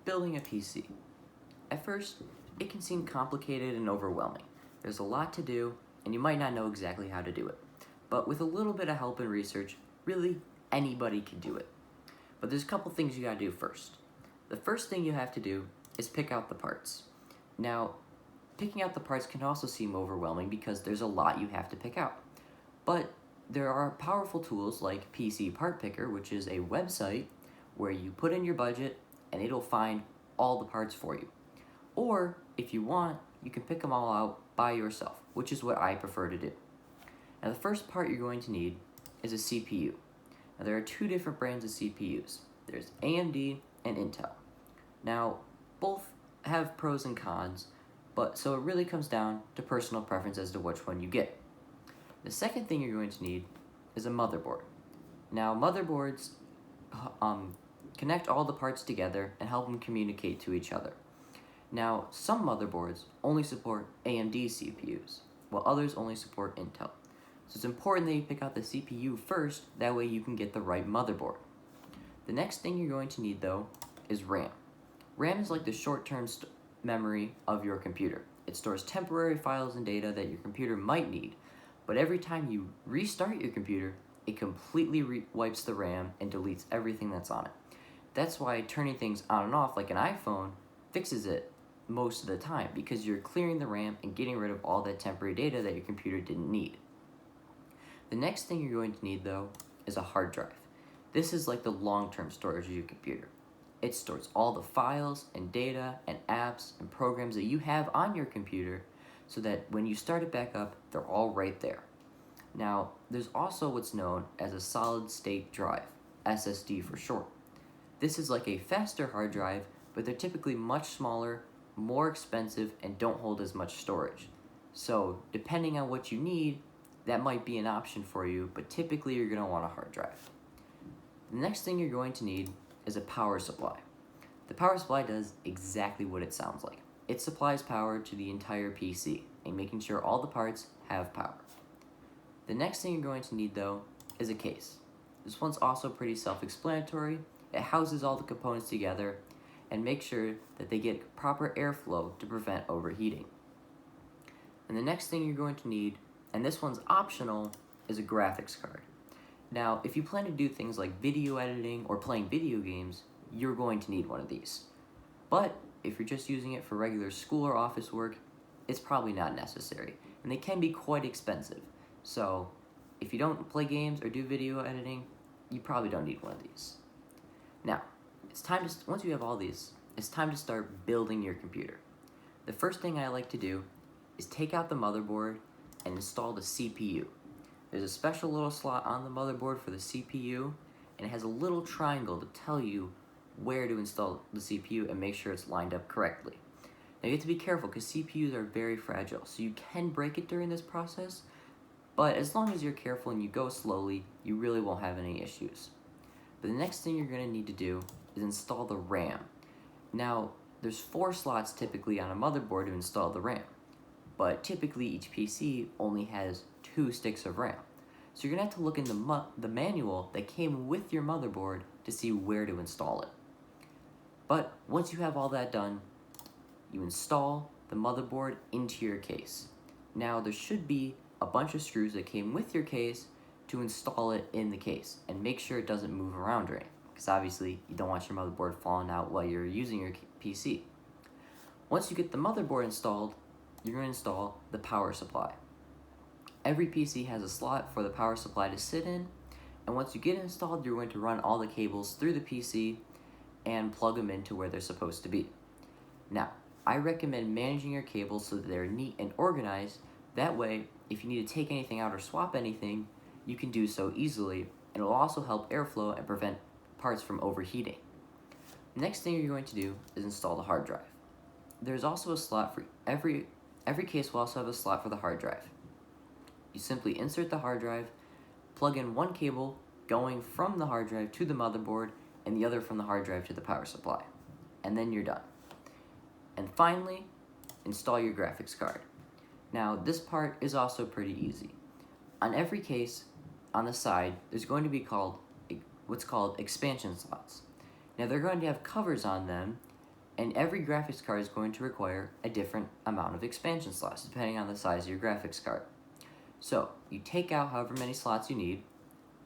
Building a PC. At first, it can seem complicated and overwhelming. There's a lot to do, and you might not know exactly how to do it. But with a little bit of help and research, really anybody can do it. But there's a couple things you gotta do first. The first thing you have to do is pick out the parts. Now, picking out the parts can also seem overwhelming because there's a lot you have to pick out. But there are powerful tools like PC Part Picker, which is a website where you put in your budget and it'll find all the parts for you. Or, if you want, you can pick them all out by yourself, which is what I prefer to do. Now, the first part you're going to need is a CPU. Now, there are two different brands of CPUs. There's AMD and Intel. Now, both have pros and cons, but so it really comes down to personal preference as to which one you get. The second thing you're going to need is a motherboard. Now, motherboards connect all the parts together and help them communicate to each other. Now, some motherboards only support AMD CPUs, while others only support Intel. So it's important that you pick out the CPU first, that way you can get the right motherboard. The next thing you're going to need, though, is RAM. RAM is like the short-term memory of your computer. It stores temporary files and data that your computer might need, but every time you restart your computer, it completely wipes the RAM and deletes everything that's on it. That's why turning things on and off like an iPhone fixes it most of the time, because you're clearing the RAM and getting rid of all that temporary data that your computer didn't need. The next thing you're going to need, though, is a hard drive. This is like the long-term storage of your computer. It stores all the files and data and apps and programs that you have on your computer so that when you start it back up, they're all right there. Now, there's also what's known as a solid-state drive, SSD for short. This is like a faster hard drive, but they're typically much smaller, more expensive, and don't hold as much storage. So, depending on what you need, that might be an option for you, but typically you're going to want a hard drive. The next thing you're going to need is a power supply. The power supply does exactly what it sounds like. It supplies power to the entire PC, and making sure all the parts have power. The next thing you're going to need, though, is a case. This one's also pretty self-explanatory. It houses all the components together and makes sure that they get proper airflow to prevent overheating. And the next thing you're going to need, and this one's optional, is a graphics card. Now, if you plan to do things like video editing or playing video games, you're going to need one of these. But if you're just using it for regular school or office work, it's probably not necessary, and they can be quite expensive. So, if you don't play games or do video editing, you probably don't need one of these. Now, once you have all these, it's time to start building your computer. The first thing I like to do is take out the motherboard and install the CPU. There's a special little slot on the motherboard for the CPU, and it has a little triangle to tell you where to install the CPU and make sure it's lined up correctly. Now, you have to be careful because CPUs are very fragile, so you can break it during this process, but as long as you're careful and you go slowly, you really won't have any issues. But the next thing you're going to need to do is install the RAM. Now, there's 4 slots typically on a motherboard to install the RAM, but typically each PC only has 2 sticks of RAM. So you're going to have to look in the manual that came with your motherboard to see where to install it. But once you have all that done, you install the motherboard into your case. Now, there should be a bunch of screws that came with your case to install it in the case, and make sure it doesn't move around or anything, because obviously you don't want your motherboard falling out while you're using your PC. Once you get the motherboard installed, you're going to install the power supply. Every PC has a slot for the power supply to sit in, and once you get it installed, you're going to run all the cables through the PC and plug them into where they're supposed to be. Now, I recommend managing your cables so that they're neat and organized. That way, if you need to take anything out or swap anything, you can do so easily, and it will also help airflow and prevent parts from overheating. The next thing you're going to do is install the hard drive. There's also a slot for every case will also have a slot for the hard drive. You simply insert the hard drive, plug in one cable going from the hard drive to the motherboard, and the other from the hard drive to the power supply. And then you're done. And finally, install your graphics card. Now, this part is also pretty easy. On every case, on the side, there's going to be what's called expansion slots. Now, they're going to have covers on them, And every graphics card is going to require a different amount of expansion slots depending on the size of your graphics card. So you take out however many slots you need,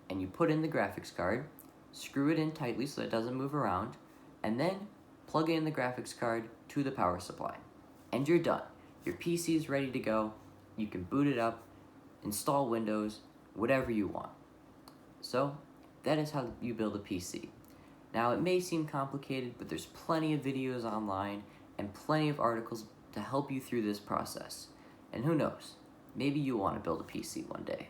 and you put in the graphics card, screw it in tightly so it doesn't move around, and then plug in the graphics card to the power supply. And you're done. Your PC is ready to go. You can boot it up, install Windows, whatever you want. So that is how you build a PC. Now it may seem complicated, but there's plenty of videos online and plenty of articles to help you through this process. And who knows, maybe you want to build a PC one day.